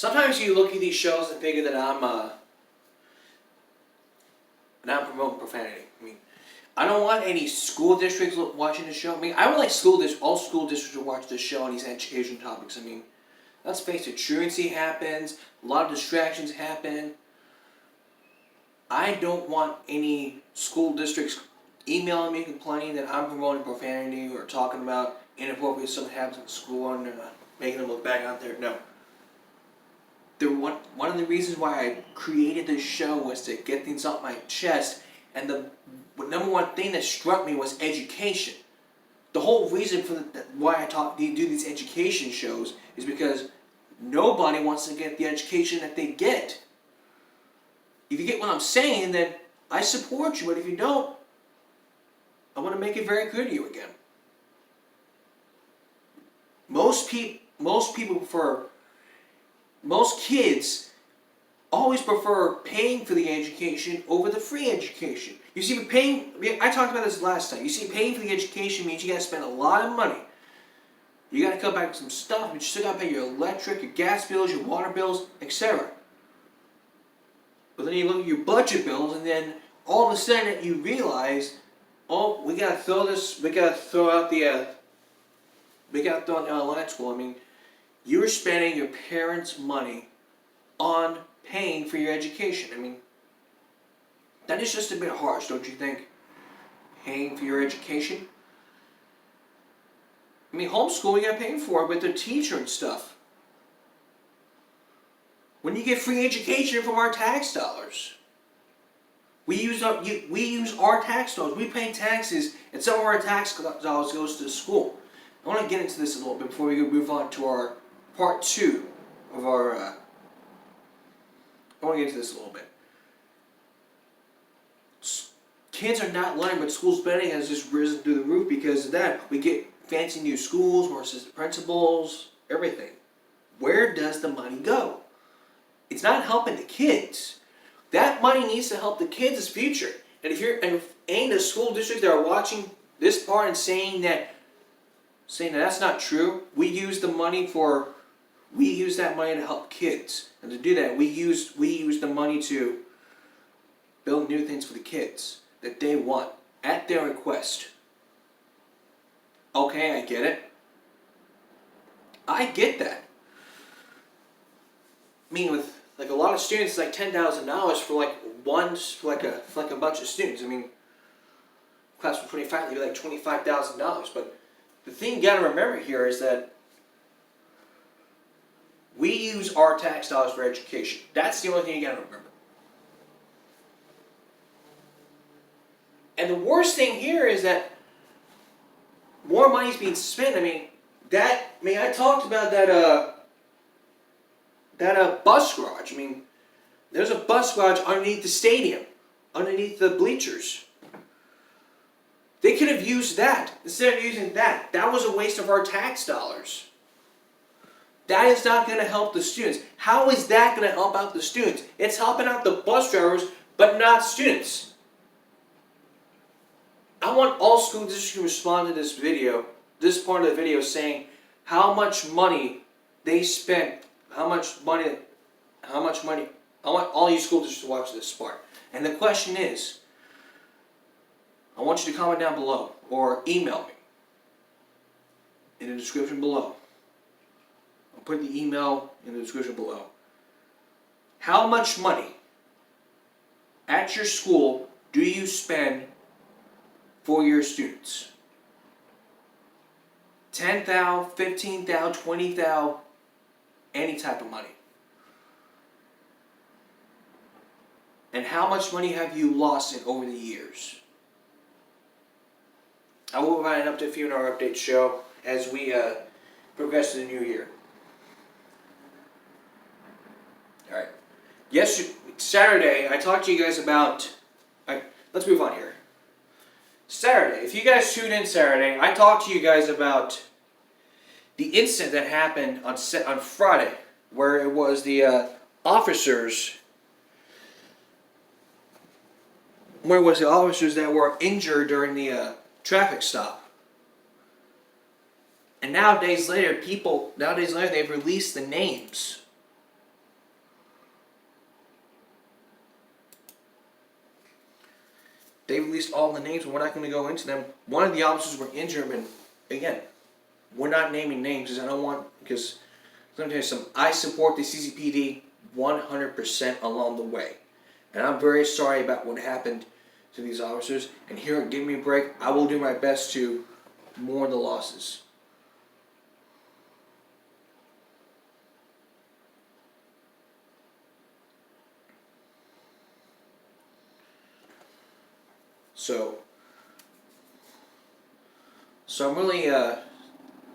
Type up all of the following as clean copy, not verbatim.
Sometimes you look at these shows and figure that I'm promoting profanity. I mean, I don't want any school districts watching the show. I mean, I would like all school districts to watch this show on these education topics. I mean, let's face it, truancy happens, a lot of distractions happen. I don't want any school districts emailing me complaining that I'm promoting profanity or talking about inappropriate stuff that happens in school and making them look bad out there. No. One of the reasons why I created this show was to get things off my chest, and the number one thing that struck me was education. The whole reason for why I do these education shows is because nobody wants to get the education that they get. If you get what I'm saying, then I support you, but if you don't, I want to make it very clear to you again. Most kids always prefer paying for the education over the free education. You see, I talked about this last time. You see, paying for the education means you got to spend a lot of money. You got to cut back some stuff, but you still got to pay your electric, your gas bills, your water bills, etc. But then you look at your budget bills, and then all of a sudden you realize, oh, we got to throw out the online school. I mean, you're spending your parents' money on paying for your education. I mean, that is just a bit harsh, don't you think? Paying for your education? I mean, homeschool you got paying for it with the teacher and stuff. When you get free education from our tax dollars, we use our tax dollars. We pay taxes, and some of our tax dollars goes to the school. I want to get into this a little bit before we move on to our part 2 of our. I want to get into this a little bit. Kids are not learning, but school spending has just risen through the roof because of that. We get fancy new schools, more assistant principals, everything. Where does the money go? It's not helping the kids. That money needs to help the kids' future. And if any of the school districts that are watching this part and saying that that's not true, we use that money to help kids. And to do that, we use the money to build new things for the kids that they want at their request. Okay, I get it. I get that. I mean, with like a lot of students, it's like $10,000 for a bunch of students. I mean, class for 25, it'd be like $25,000. But the thing you gotta remember here is that we use our tax dollars for education. That's the only thing you gotta remember. And the worst thing here is that more money is being spent. I talked about that bus garage. I mean, there's a bus garage underneath the stadium, underneath the bleachers. They could have used that instead of using that. That was a waste of our tax dollars. That is not going to help the students. How is that going to help out the students? It's helping out the bus drivers, but not students. I want all school districts to respond to this video, this part of the video, saying how much money they spent, how much money. I want all you school districts to watch this part. And the question is, I want you to comment down below or email me in the description below. I'll put the email in the description below. How much money at your school do you spend for your students? $10,000, $15,000, $20,000, any type of money. And how much money have you lost in over the years? I will provide an update for you in our update show as we progress to the new year. Alright. Saturday, I talked to you guys about... let's move on here. Saturday, if you guys tuned in Saturday, I talked to you guys about the incident that happened on Friday, where it was the officers... Where was the officers that were injured during the traffic stop? And nowadays later, they've released the names They released all the names, and we're not going to go into them. One of the officers were injured, and again, we're not naming names because I don't want, because let me tell you something. I support the CCPD 100% along the way. And I'm very sorry about what happened to these officers. And here at Give Me a Break, I will do my best to mourn the losses. So I'm really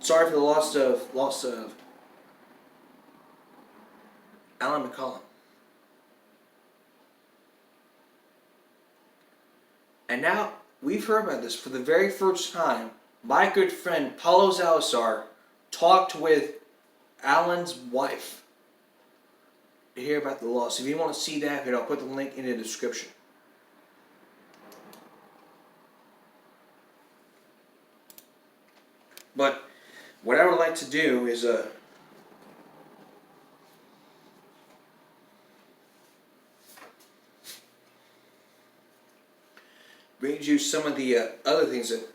sorry for the loss of Alan McCollum. And now we've heard about this for the very first time. My good friend Paulo Salazar talked with Alan's wife to hear about the loss. If you want to see that, I'll put the link in the description. But what I would like to do is read you some of the other things that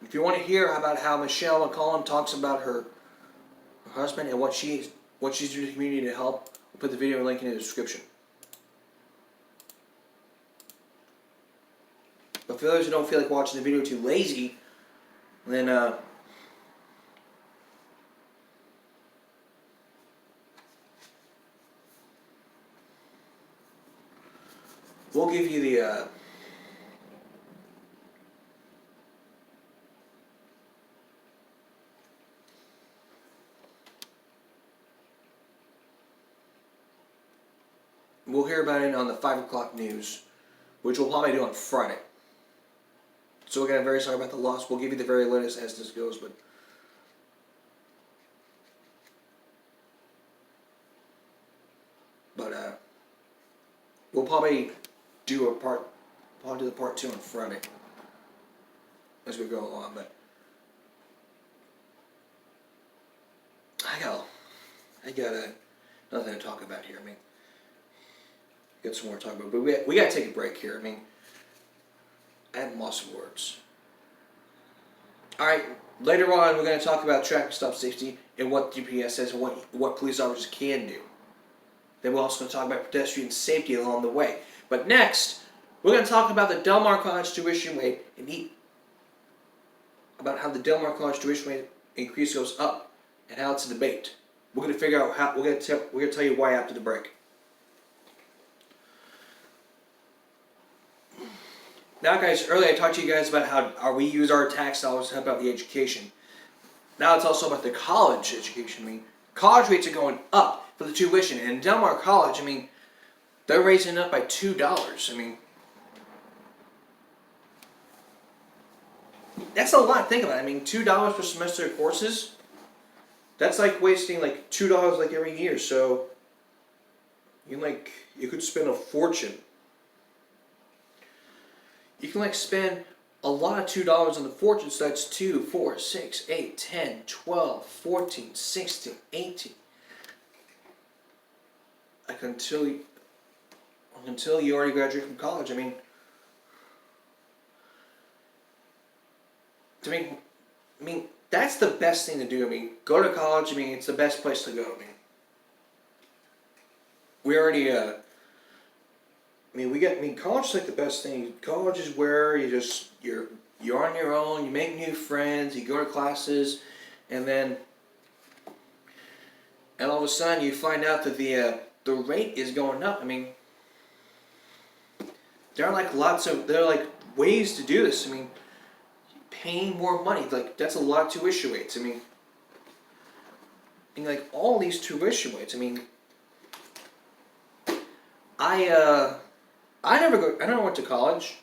if you want to hear about how Michelle McCollum talks about her husband and what she's doing in the community to help, we'll put the video link in the description. But for those who don't feel like watching the video, too lazy, then we'll give you the we'll hear about it on the 5 o'clock news, which we'll probably do on Friday. So again, I'm very sorry about the loss. We'll give you the very latest as this goes, but we'll probably do the part 2 on Friday as we go along. But I got nothing to talk about here. I mean, got some more to talk about, but we got to take a break here. I mean, I have lots of words. Alright, later on we're going to talk about traffic stop safety and what DPS says and what police officers can do. Then we're also going to talk about pedestrian safety along the way. But next, we're going to talk about the Del Mar College tuition rate and about how the Del Mar College tuition rate increase goes up and how it's a debate. We're going to figure out how, we're going to tell you why after the break. Now guys, earlier I talked to you guys about how we use our tax dollars to help out the education. Now it's also about the college education. I mean, college rates are going up for the tuition. And in Del Mar College, I mean, they're raising it up by $2. I mean, that's a lot. Think about it. I mean, $2 per semester of courses, that's like wasting like $2 like every year. So you could spend a fortune. You can like spend a lot of $2 on the fortune, so that's 2, 4, 6, 8, 10, 12, 14, 16, 18. Like until you already graduate from college. I mean that's the best thing to do. I mean, go to college. I mean, it's the best place to go. I mean, we already college is like the best thing. College is where you're on your own, you make new friends, you go to classes, and all of a sudden you find out that the rate is going up. I mean, there are like ways to do this. I mean, paying more money, like that's a lot of tuition rates. I mean, and like all these tuition rates. I mean, I never went to college.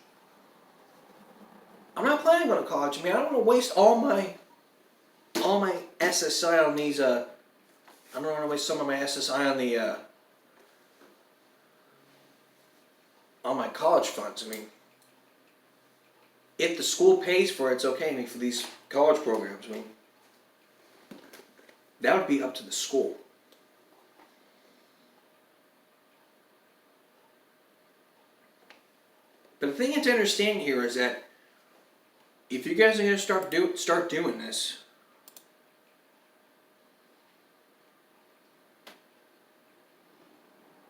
I'm not planning on going to college. I mean, I don't want to waste all my SSI on these. I don't want to waste some of my SSI on my college funds. I mean, if the school pays for it, it's okay. I mean, for these college programs, I mean, that would be up to the school. But the thing to understand here is that if you guys are going to start doing this,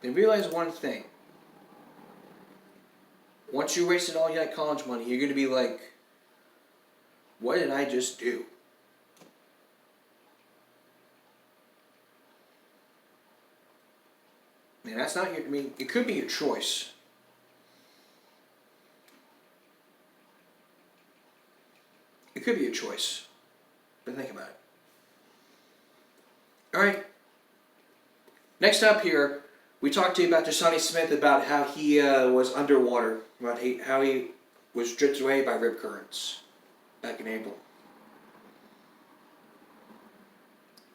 then realize one thing. Once you wasted all your college money, you're going to be like, what did I just do? And that's not your, I mean, it could be your choice. It could be a choice. But think about it. Alright. Next up here, we talked to you about Ja'Sani Smith, about how he was underwater, about how he was drifted away by rip currents back in April.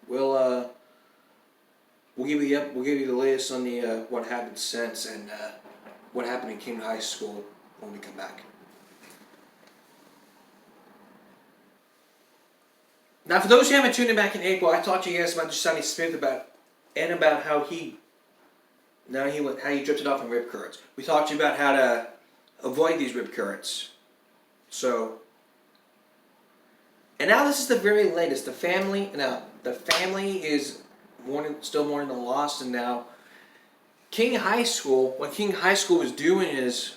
We'll give you the latest on the what happened since and what happened in King High School when we come back. Now, for those who haven't tuned in back in April, I talked to you guys about Ja'Sani Smith about how he drifted off in rip currents. We talked to you about how to avoid these rip currents. So, and now this is the very latest. The family is still mourning the loss, and now King High School. What King High School is doing is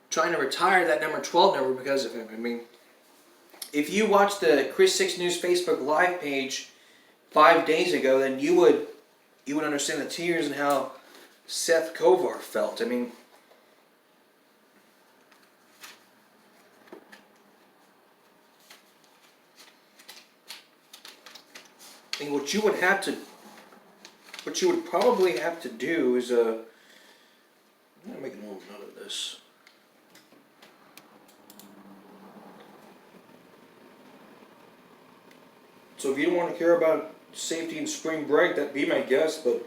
trying to retire that number 12 number because of him. I mean, if you watched the Chris 6 News Facebook Live page 5 days ago, then you would understand the tears and how Seth Kovar felt. I mean, what you would probably have to do is I'm gonna make a little note of this. So if you don't want to care about safety in spring break, that'd be my guess, but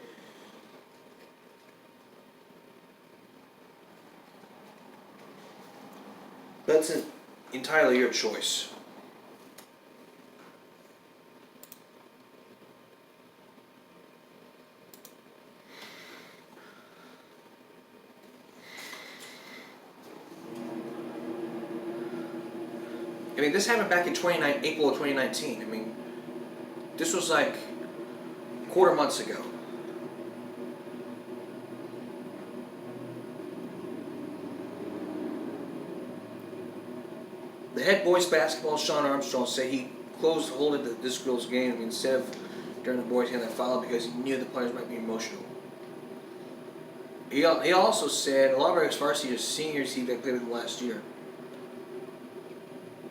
that's entirely your choice. I mean, this happened back in April of 2019. I mean, this was like quarter months ago. The head boys basketball, Sean Armstrong, said he closed the hold of this girl's game instead of during the boys' game that followed because he knew the players might be emotional. He also said a lot of our varsity seniors he played with last year.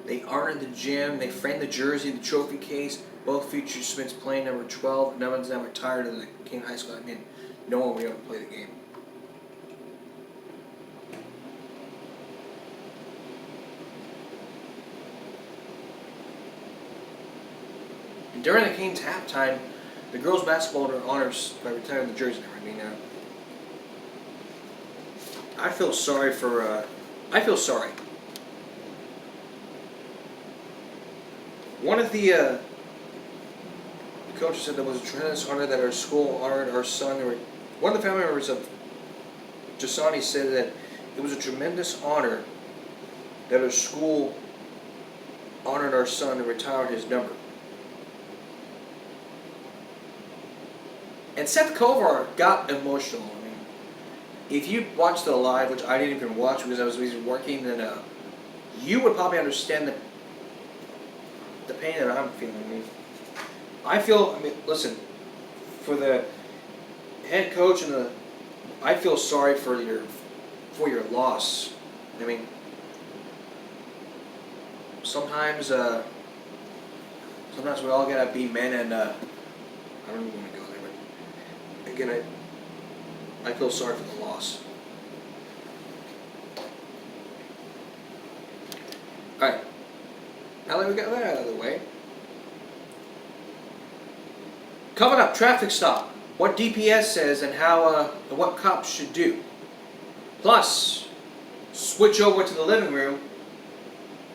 They honored the gym, they framed the jersey, the trophy case. Both featured Smith's playing number 12. None of them retired in the King High School. I mean, no one will be able to play the game. And during the King's halftime, the girls' basketball were honors by retiring the jersey number. I mean, I feel sorry for. I feel sorry. One of the coaches said there was a tremendous honor that our school honored our son. One of the family members of Ja'Sani said that it was a tremendous honor that our school honored our son and retired his number. And Seth Kovar got emotional. I mean, if you watched the live, which I didn't even watch because I was busy working, then you would probably understand the pain that I'm feeling. I mean, listen, for the head coach and I feel sorry for your loss. I mean, sometimes we all gotta be men, and I don't even want to go there, but again, I feel sorry for the loss. All right, now that we got that out of the way. Coming up, traffic stop. What DPS says and how and what cops should do. Plus, switch over to the living room,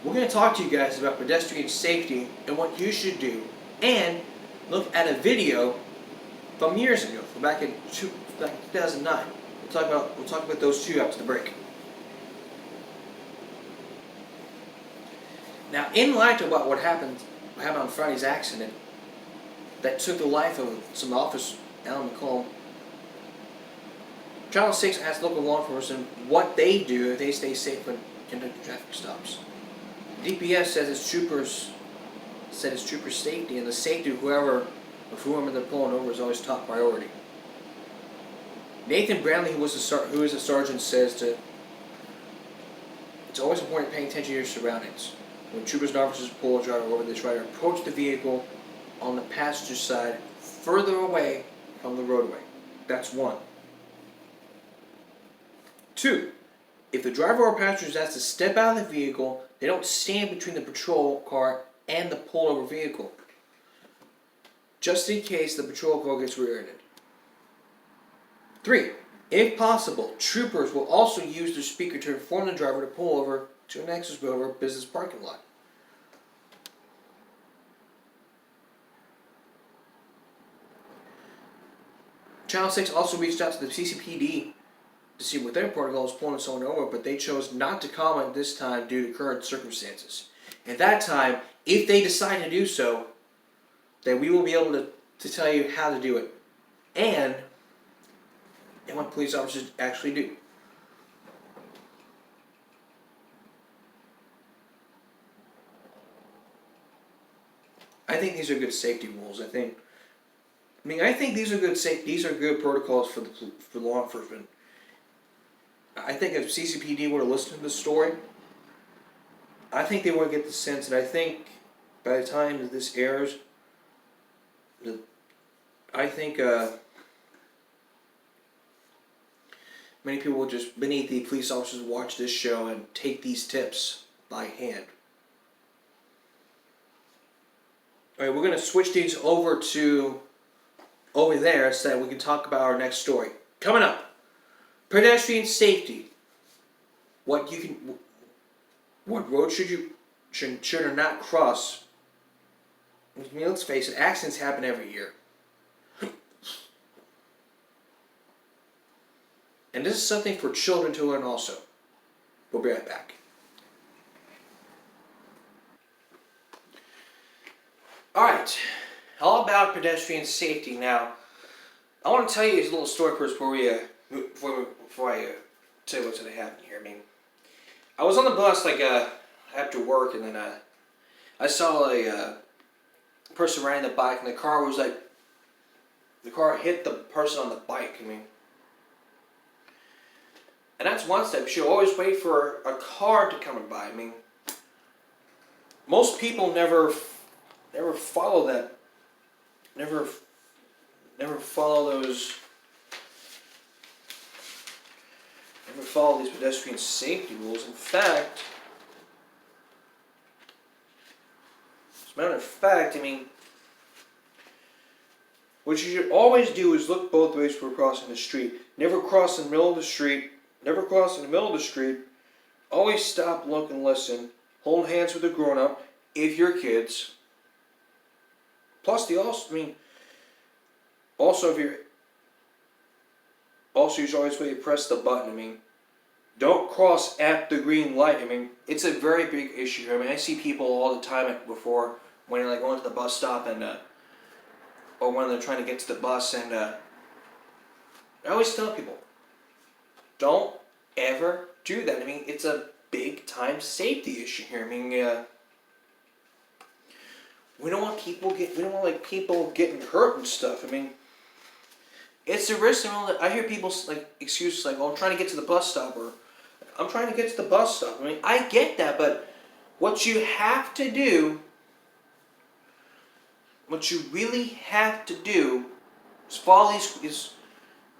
we're going to talk to you guys about pedestrian safety and what you should do, and look at a video from years ago, from back in 2009. We'll talk about those two after the break. Now, in light of what happened on Friday's accident that took the life of some officer, Alan McComb, Channel 6 asked local law enforcement what they do if they stay safe when conducting traffic stops. DPS says its troopers safety and the safety of whoever they're pulling over is always top priority. Nathan Brownlee, who is a sergeant, says it's always important paying attention to your surroundings. When troopers and officers pull a driver over, they try to approach the vehicle on the passenger side further away from the roadway. That's one. 2. If the driver or passenger is asked to step out of the vehicle, they don't stand between the patrol car and the pullover vehicle, just in case the patrol car gets rear-ended. 3. If possible, troopers will also use their speaker to inform the driver to pull over to an access road or business parking lot. Channel 6 also reached out to the CCPD to see what their protocol is pulling someone over, but they chose not to comment this time due to current circumstances. At that time, if they decide to do so, then we will be able to tell you how to do it and what police officers actually do. I think these are good safety rules. I think these are good protocols for law enforcement. I think if CCPD were to listen to this story, I think they would get the sense, and I think by the time that this airs, many people will just, beneath the police officers, watch this show and take these tips by hand. Alright, we're going to switch these over there so that we can talk about our next story. Coming up, pedestrian safety. What road should or not cross? I mean, let's face it, accidents happen every year. And this is something for children to learn also. We'll be right back. Alright, all about pedestrian safety. Now, I want to tell you a little story first before I tell you what's going to happen here. I mean, I was on the bus after work, and then I saw a person riding the bike, and the car hit the person on the bike. I mean, and that's one step. You should always wait for a car to come by. I mean, most people never follow that. Never follow those. Never follow these pedestrian safety rules. In fact, as a matter of fact, I mean, what you should always do is look both ways before crossing the street. Never cross in the middle of the street. Never cross in the middle of the street. Always stop, look, and listen. Hold hands with a grown-up if you're kids. Plus, you should always wait to press the button. I mean, don't cross at the green light. I mean, it's a very big issue. I mean, I see people all the time when they're going to the bus stop or when they're trying to get to the bus, and I always tell people, don't ever do that. I mean, it's a big time safety issue here. I mean, we don't want people getting hurt and stuff. I mean, it's a risk. I hear people excuses like, "Oh, I'm trying to get to the bus stop," or "I'm trying to get to the bus stop." I mean, I get that, but what you have to do, what you really have to do, is follow these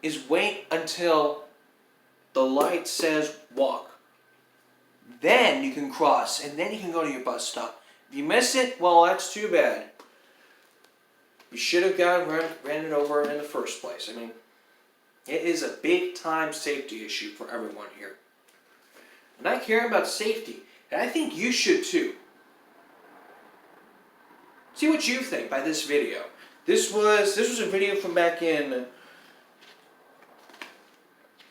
is wait until the light says walk. Then you can cross, and then you can go to your bus stop. If you miss it, well, that's too bad. You should have ran it over in the first place. I mean, it is a big time safety issue for everyone here. And I care about safety. And I think you should too. See what you think by this video. This was a video from back in.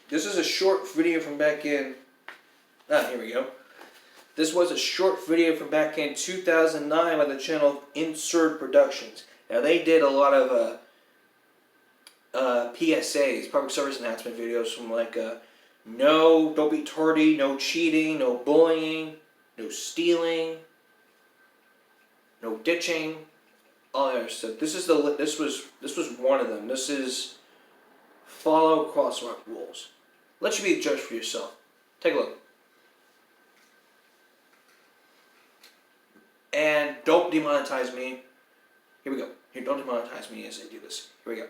This is a short video from back in. Here we go. This was a short video from back in 2009 by the channel Insert Productions. Now they did a lot of PSAs, public service announcement videos from like no, don't be tardy, no cheating, no bullying, no stealing, no ditching, all that stuff. This was one of them. This is follow crosswalk rules. Let you be the judge for yourself. Take a look. And don't demonetize me. Here we go. Here, don't demonetize me as I do this. Here we go.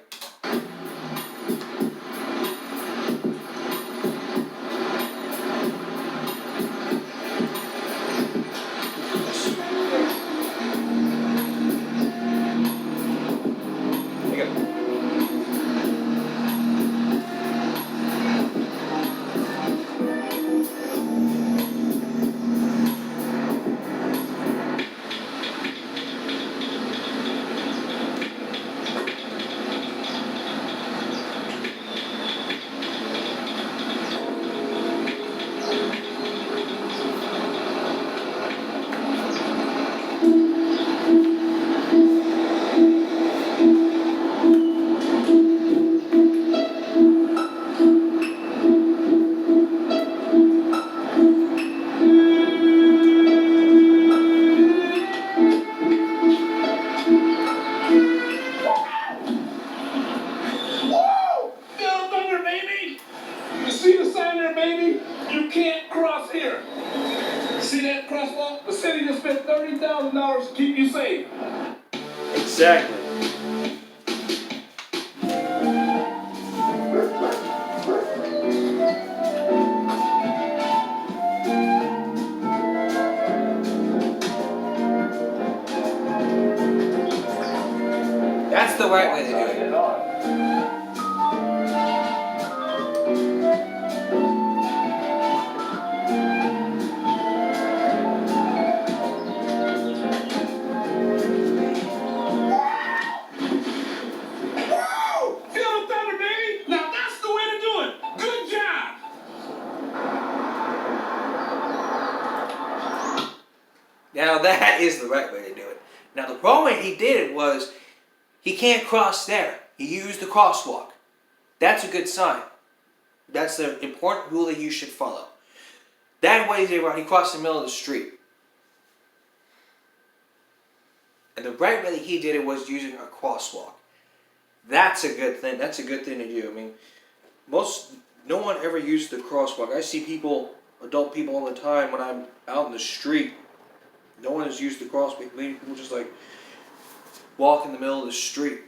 You can't cross here. See that crosswalk? The city just spent $30,000 to keep you safe. Exactly. That's the right way to do it. Now that is the right way to do it. Now the wrong way he did it was, he can't cross there. He used the crosswalk. That's a good sign. That's the important rule that you should follow. That way he crossed the middle of the street. And the right way that he did it was using a crosswalk. That's a good thing. That's a good thing to do. I mean, no one ever used the crosswalk. I see people, adult people all the time when I'm out in the street. No one has used the crosswalk. Many people just like walk in the middle of the street.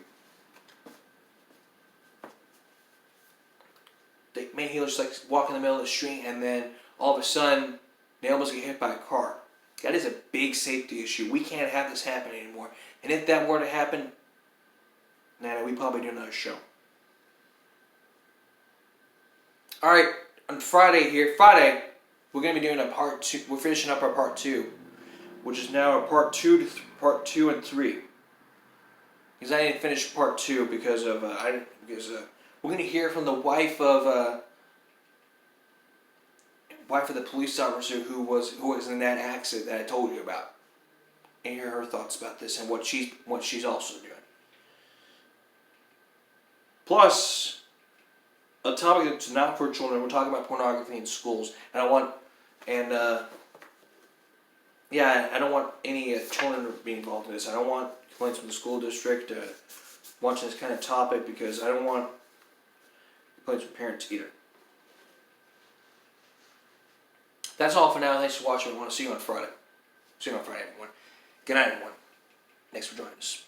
Many people just like walk in the middle of the street and then all of a sudden they almost get hit by a car. That is a big safety issue. We can't have this happen anymore. And if that were to happen, we'd probably do another show. Alright, on Friday, we're going to be doing a part 2. We're finishing up our part 2. Which is now a part 2 and 3. Because I didn't finish part 2 because of we're going to hear from the wife of the police officer who was in that accident that I told you about, and hear her thoughts about this and what she's also doing. Plus, a topic that's not for children. We're talking about pornography in schools, and I don't want any children to be involved in this. I don't want complaints from the school district watching this kind of topic, because I don't want complaints from parents either. That's all for now. Thanks for watching. I want to see you on Friday. See you on Friday, everyone. Good night, everyone. Thanks for joining us.